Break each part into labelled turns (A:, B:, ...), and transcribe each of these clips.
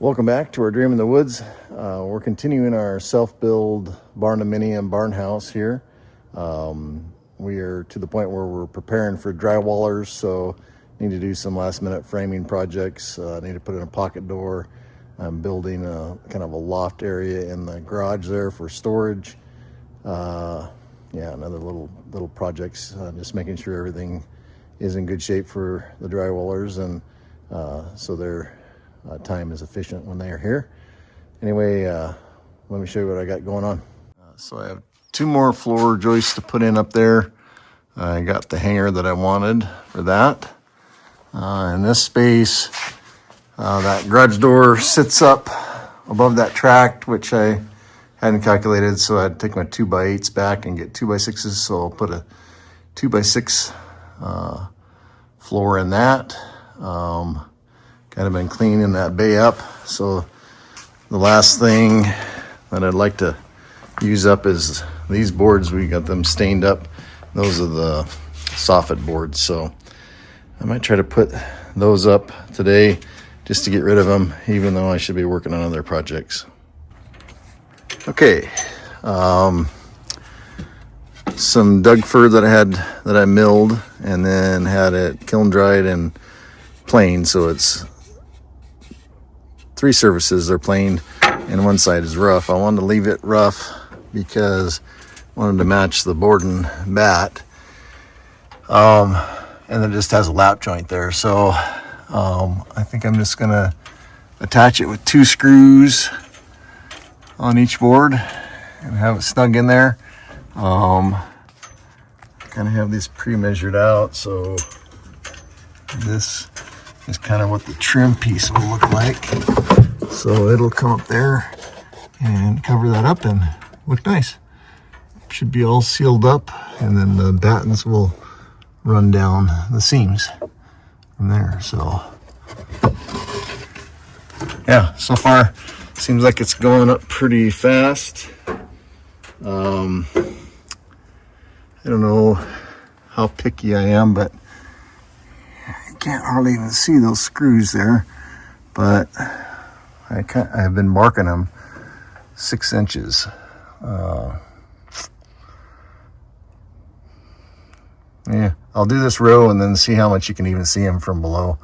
A: Welcome back to our Dream in the Woods. We're continuing our self-build barndominium barn house here. We are to the point where we're preparing for drywallers, so need to do some last minute framing projects. Need to put in a pocket door. I'm building a kind of a loft area in the garage there for storage. Yeah, another little projects, just making sure everything is in good shape for the drywallers, and so they're time is efficient when they are here. Anyway, let me show you what I got going on. So I have two more floor joists to put in up there. I got the hanger that I wanted for that. In this space, that garage door sits up above that tract, which I hadn't calculated, so I'd take my 2x8s back and get 2x6s, so I'll put a 2x6 floor in that. Kind of been cleaning that bay up, so the last thing that I'd like to use up is these boards. We got them stained up. Those are the soffit boards, so I might try to put those up today just to get rid of them, even though I should be working on other projects. Okay, some Doug fir that I milled and then had it kiln dried and planed, so it's 3 surfaces are planed and one side is rough. I wanted to leave it rough because I wanted to match the board and bat, and it just has a lap joint there, so I think I'm just gonna attach it with 2 screws on each board and have it snug in there. Kind of have these pre-measured out, so this is kind of what the trim piece will look like. So it'll come up there and cover that up and look nice. Should be all sealed up, and then the battens will run down the seams from there. So yeah, so far seems like it's going up pretty fast. I don't know how picky I am, but I can't hardly even see those screws there, but I've been marking them 6 inches. Yeah, I'll do this row and then see how much you can even see them from below.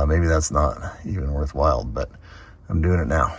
A: Maybe that's not even worthwhile, but I'm doing it now.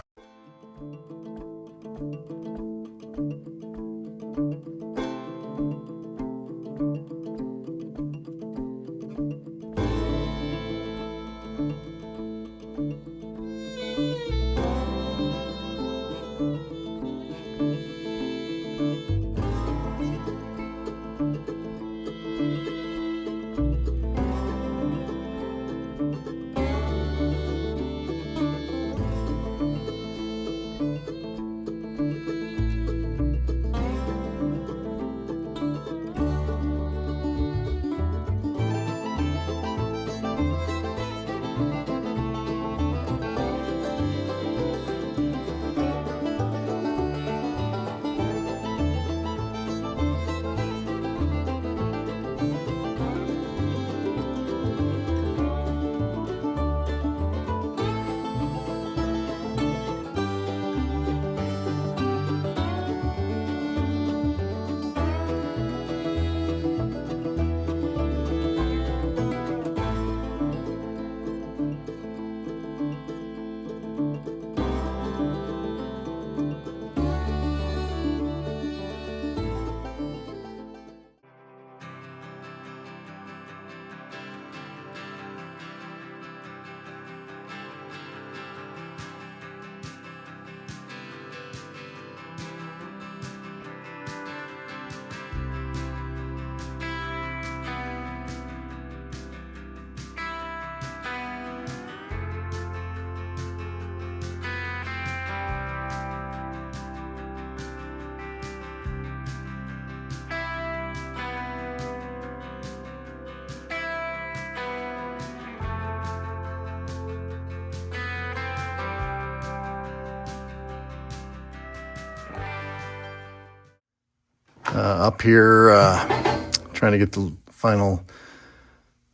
A: Up here, trying to get the final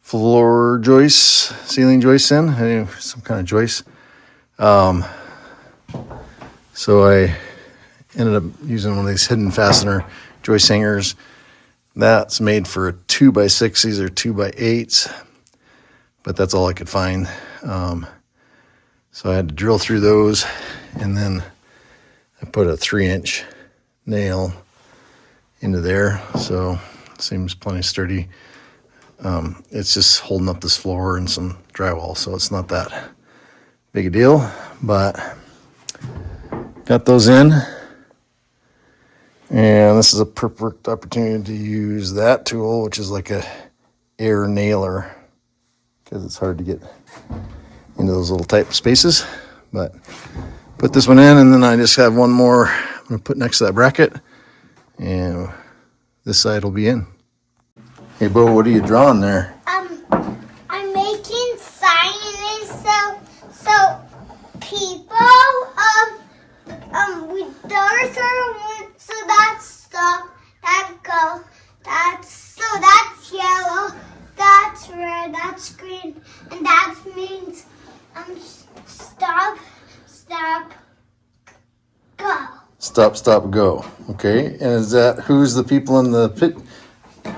A: floor joists, ceiling joists in, some kind of joists. So I ended up using one of these hidden fastener joist hangers. That's made for a 2x6. These are 2x8s, but that's all I could find. So I had to drill through those, and then I put a 3-inch nail into there. So it seems plenty sturdy. It's just holding up this floor and some drywall, so it's not that big a deal, but got those in. And this is a perfect opportunity to use that tool, which is like a air nailer, because it's hard to get into those little tight spaces. But put this one in, and then I just have one more I'm going to put next to that bracket, and this side will be in. Hey, Bo, what are you drawing there?
B: I'm making signs so people with doors are so that's stop, that go, that's yellow, that's red, that's green, and that means stop, go.
A: Stop, stop, go. Okay, and is that, who's the people in the pit?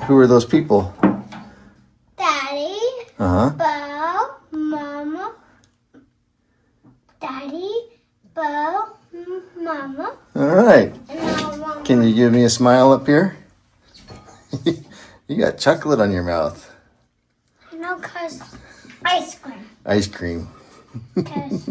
A: Who are those people?
B: Daddy, Bo, Mama, Daddy, Bo, Mama.
A: All right.
B: And Mama.
A: Can you give me a smile up here? You got chocolate on your mouth.
B: No, cause ice cream.
A: Ice cream.
B: 'Cause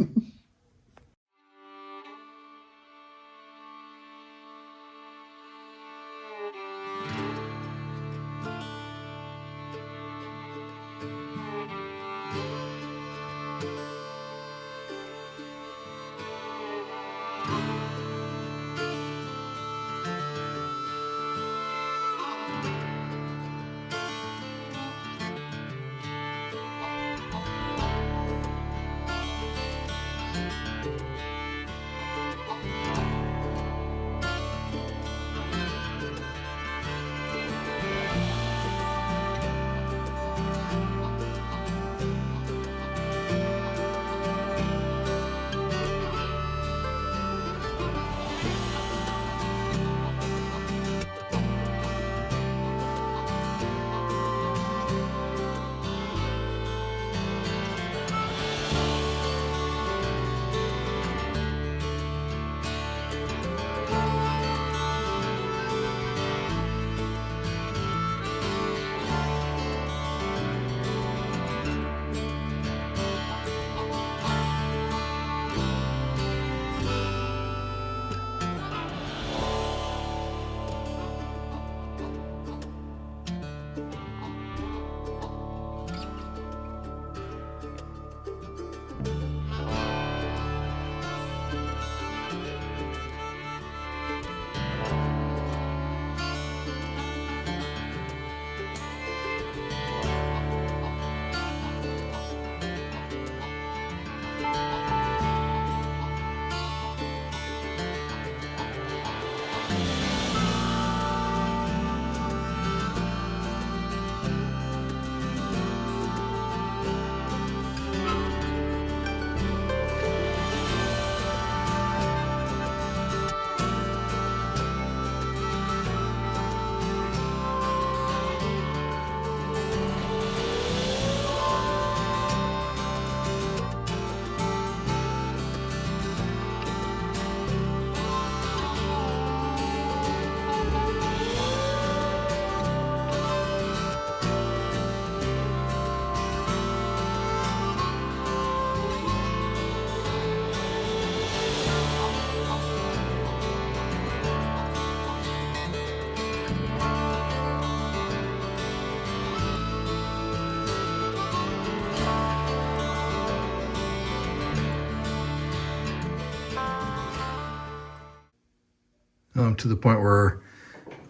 A: To the point where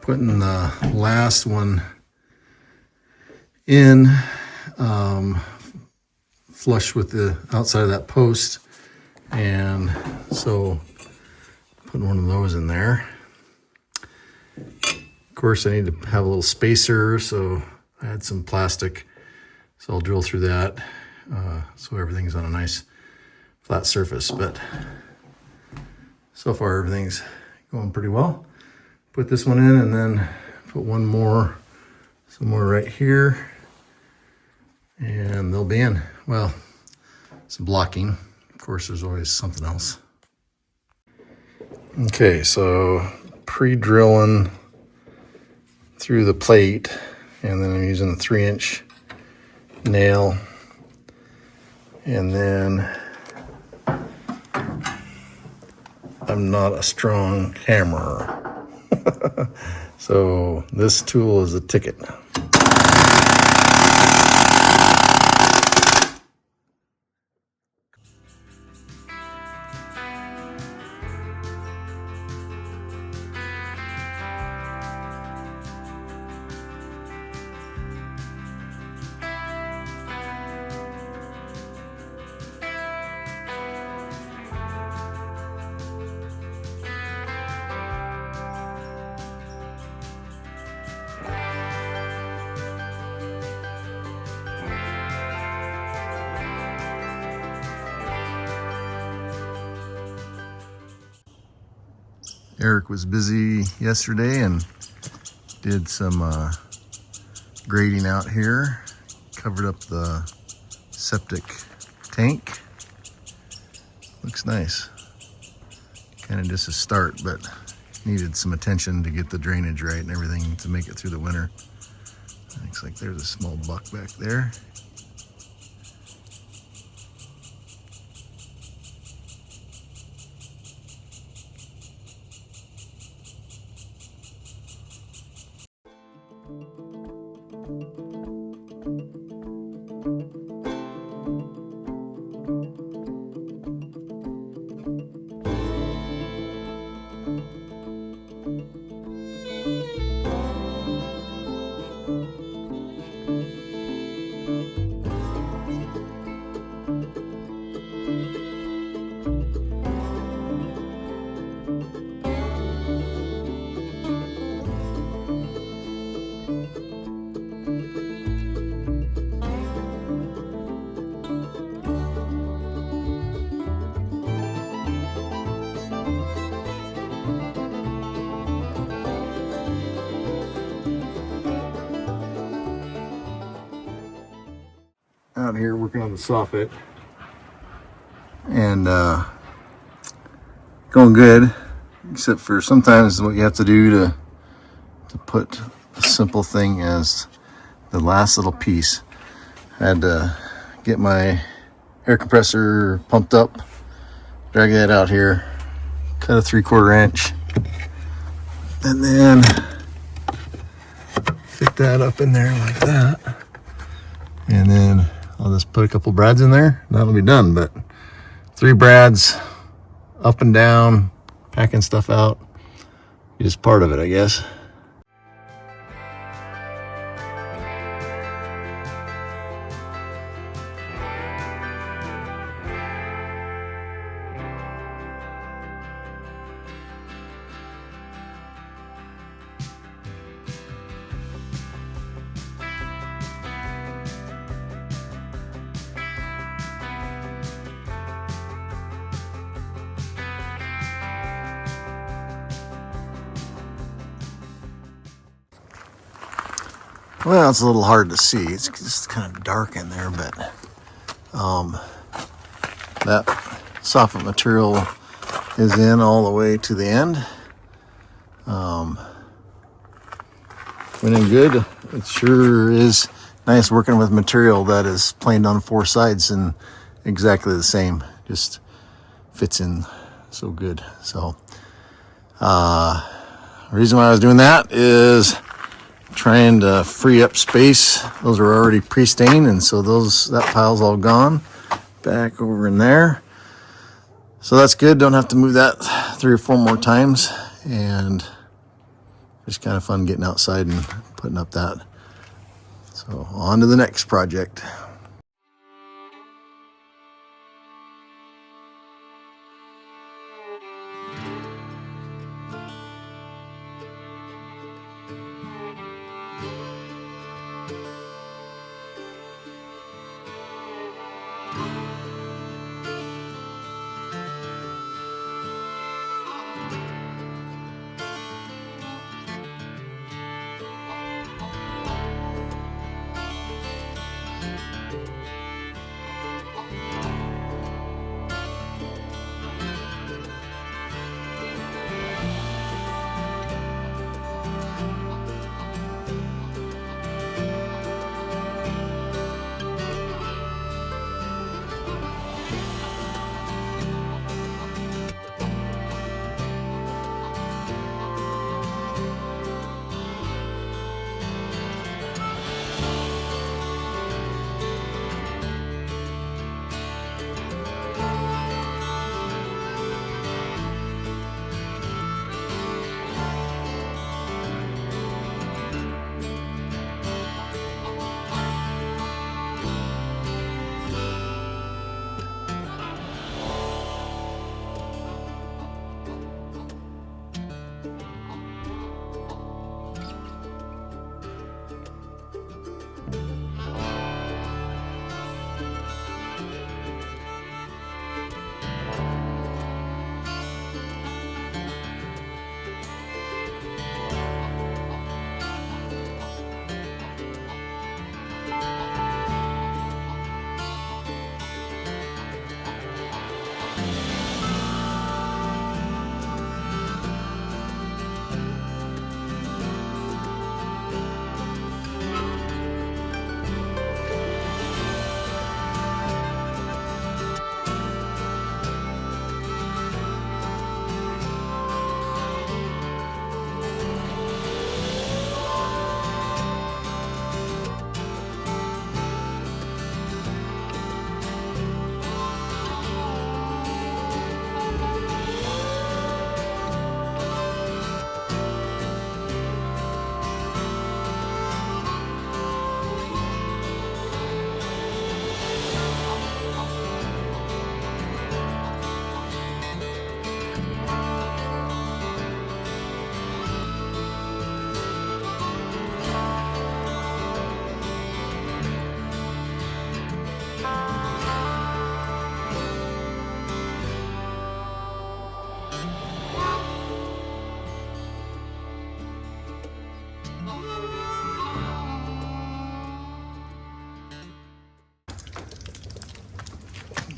A: putting the last one in flush with the outside of that post, and so putting one of those in there. Of course, I need to have a little spacer, so I had some plastic, so I'll drill through that so everything's on a nice flat surface, but so far everything's going pretty well. Put this one in and then put one more somewhere right here, and they'll be in. Well, some blocking. Of course, there's always something else. Okay, so pre-drilling through the plate, and then I'm using a 3-inch nail, and then I'm not a strong hammerer. So this tool is a ticket. Eric was busy yesterday and did some grading out here, covered up the septic tank. Looks nice. Kind of just a start, but needed some attention to get the drainage right and everything to make it through the winter. Looks like there's a small buck back there. Out here working on the soffit, and going good, except for sometimes what you have to do to put a simple thing as the last little piece. I had to get my air compressor pumped up, drag that out here, cut a 3/4 inch, and then fit that up in there like that, and then I'll just put a couple brads in there. That'll be done. But 3 brads up and down, packing stuff out, is part of it, I guess. Well, it's a little hard to see. It's just kind of dark in there, but that soffit material is in all the way to the end. Went in good. It sure is nice working with material that is planed on 4 sides and exactly the same. Just fits in so good. So, the reason why I was doing that is trying to free up space. Those are already pre-stained, and so that pile's all gone. Back over in there. So that's good. Don't have to move that 3 or 4 more times, and it's kind of fun getting outside and putting up that. So on to the next project.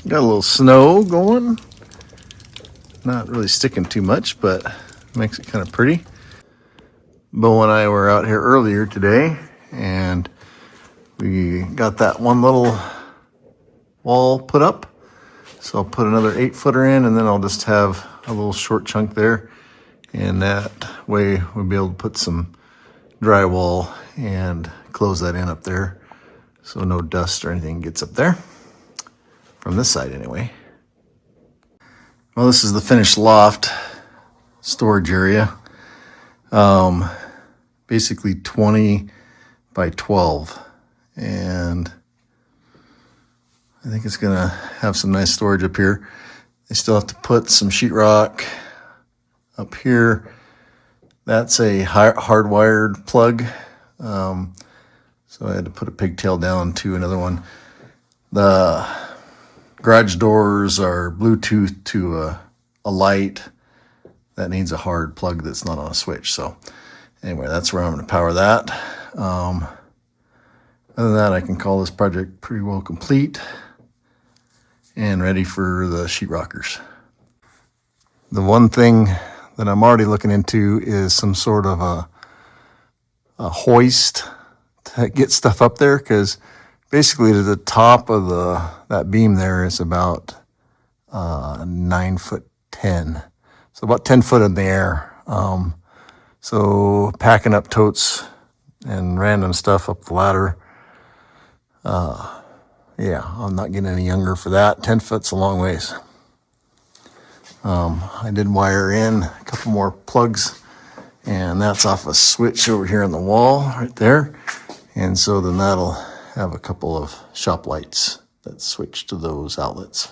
A: Got a little snow going. Not really sticking too much, but makes it kind of pretty. Bo and I were out here earlier today, and we got that one little wall put up. So I'll put another 8-footer in, and then I'll just have a little short chunk there. And that way we'll be able to put some drywall and close that in up there so no dust or anything gets up there. From this side anyway. Well, this is the finished loft storage area. Basically 20 by 12. And I think it's gonna have some nice storage up here. I still have to put some sheetrock up here. That's a hardwired plug. So I had to put a pigtail down to another one. The garage doors are Bluetooth to a light that needs a hard plug that's not on a switch. So anyway, that's where I'm going to power that. Other than that, I can call this project pretty well complete and ready for the sheetrockers. The one thing that I'm already looking into is some sort of a hoist to get stuff up there, because basically to the top of that beam there is about 9'10", so about 10 foot in the air. So packing up totes and random stuff up the ladder. Yeah, I'm not getting any younger for that. 10 foot's a long ways. I did wire in a couple more plugs, and that's off a switch over here on the wall right there. And so then that'll have a couple of shop lights that switch to those outlets.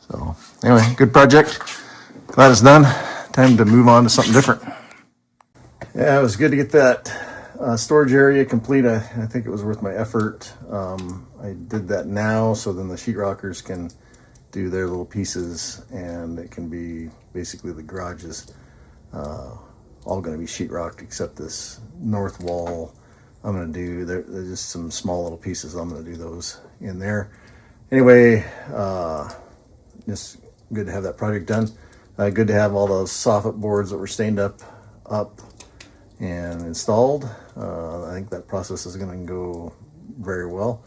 A: So anyway, good project. Glad it's done. Time to move on to something different. Yeah, it was good to get that storage area complete. I think it was worth my effort. I did that now so then the sheetrockers can do their little pieces, and it can be basically the garage is all going to be sheetrocked except this north wall. I'm going to do, there's just some small little pieces. I'm going to do those in there. Anyway, just good to have that project done. Good to have all those soffit boards that were stained up and installed. I think that process is going to go very well.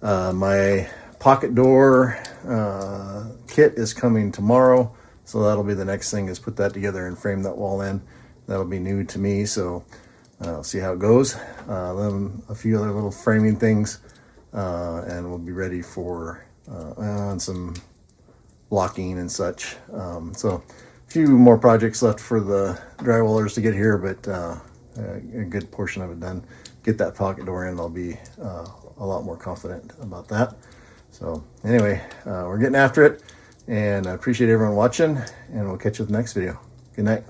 A: My pocket door kit is coming tomorrow. So that'll be the next thing, is put that together and frame that wall in. That'll be new to me. So I'll see how it goes. Then a few other little framing things, and we'll be ready for some blocking and such. So a few more projects left for the drywallers to get here, but a good portion of it done. Get that pocket door in, I'll be a lot more confident about that. So anyway, we're getting after it, and I appreciate everyone watching, and we'll catch you with the next video. Good night.